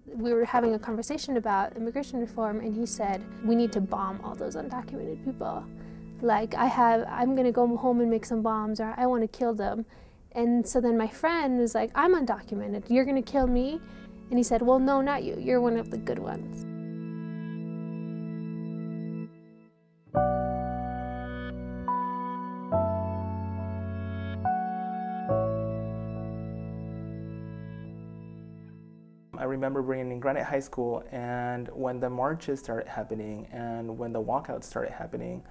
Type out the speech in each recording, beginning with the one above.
we were having a conversation about immigration reform, and he said, we need to bomb all those undocumented people. Like, I'm gonna go home and make some bombs, or I wanna kill them. And so then my friend was like, I'm undocumented, you're gonna kill me? And he said, well, no, not you, you're one of the good ones. I remember being in Granite High School, and when the marches started happening and when the walkouts started happening,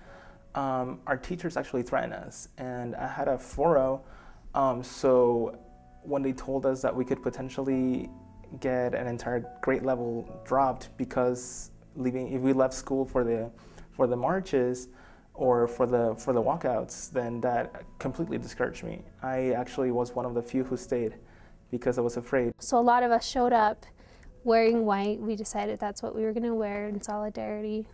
our teachers actually threatened us. And I had a 4.0, so when they told us that we could potentially get an entire grade level dropped because if we left school for the marches or for the walkouts, then that completely discouraged me. I actually was one of the few who stayed because I was afraid. So a lot of us showed up wearing white. We decided that's what we were gonna wear in solidarity.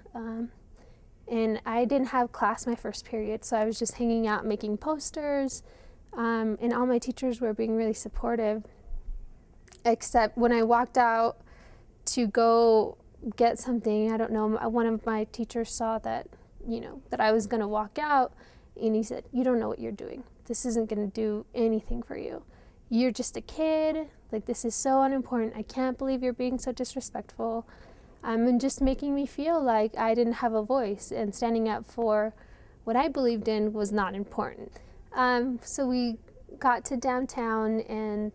And I didn't have class my first period, so I was just hanging out making posters, and all my teachers were being really supportive, except when I walked out to go get something, I don't know, one of my teachers saw that, that I was gonna walk out, and he said, you don't know what you're doing. This isn't gonna do anything for you. You're just a kid, like this is so unimportant. I can't believe you're being so disrespectful. And just making me feel like I didn't have a voice, and standing up for what I believed in was not important. So we got to downtown, and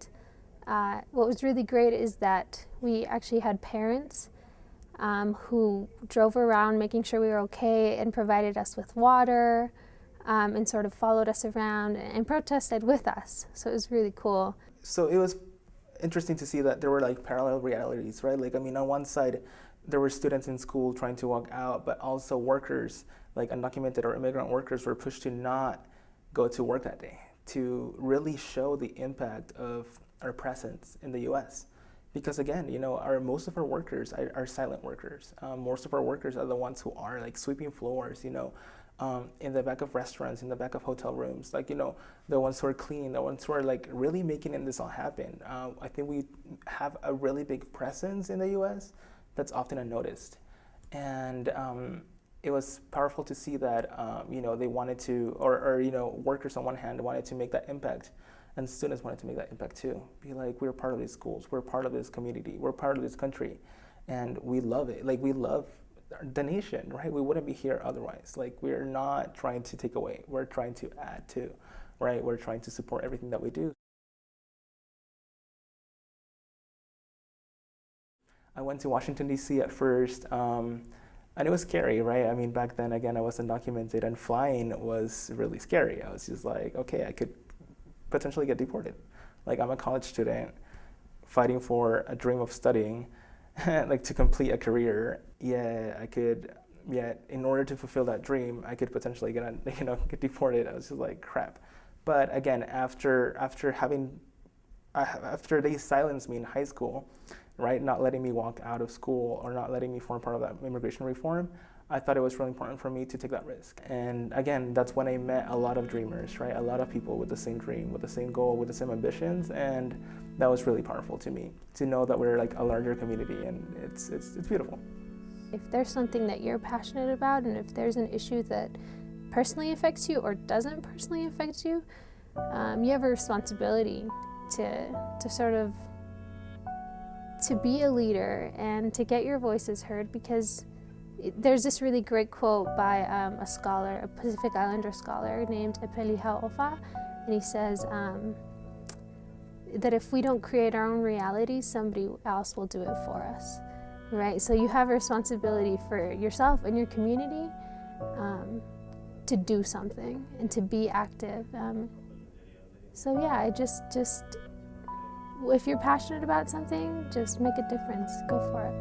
what was really great is that we actually had parents who drove around making sure we were okay and provided us with water, and sort of followed us around and protested with us. So it was really cool. So it was interesting to see that there were like parallel realities, right? Like, I mean, on one side, there were students in school trying to walk out, but also workers, like undocumented or immigrant workers, were pushed to not go to work that day, to really show the impact of our presence in the US. Because again, most of our workers are silent workers. Most of our workers are the ones who are like sweeping floors, in the back of restaurants, in the back of hotel rooms, like, the ones who are cleaning, the ones who are like really making this all happen. I think we have a really big presence in the US that's often unnoticed. And it was powerful to see that, they wanted to, or workers on one hand wanted to make that impact, and students wanted to make that impact too. Be like, we're part of these schools, we're part of this community, we're part of this country, and we love it. Like, we love the nation, right? We wouldn't be here otherwise. Like, we're not trying to take away, we're trying to add to, right? We're trying to support everything that we do. I went to Washington, D.C. at first, and it was scary, right? I mean, back then, again, I was undocumented, and flying was really scary. I was just like, okay, I could potentially get deported. Like, I'm a college student fighting for a dream of studying, like to complete a career. In order to fulfill that dream, I could potentially get deported. I was just like, crap. But again, after they silenced me in high school, right, not letting me walk out of school or not letting me form part of that immigration reform, I thought it was really important for me to take that risk. And again, that's when I met a lot of dreamers, right? A lot of people with the same dream, with the same goal, with the same ambitions, and that was really powerful to me, to know that we're like a larger community, and it's beautiful. If there's something that you're passionate about, and if there's an issue that personally affects you or doesn't personally affect you, you have a responsibility to sort of to be a leader and to get your voices heard, because there's this really great quote by a scholar, a Pacific Islander scholar named Epeliha Ofa, and he says that if we don't create our own reality, somebody else will do it for us, right? So you have a responsibility for yourself and your community to do something and to be active. So yeah, I just if you're passionate about something, just make a difference, go for it.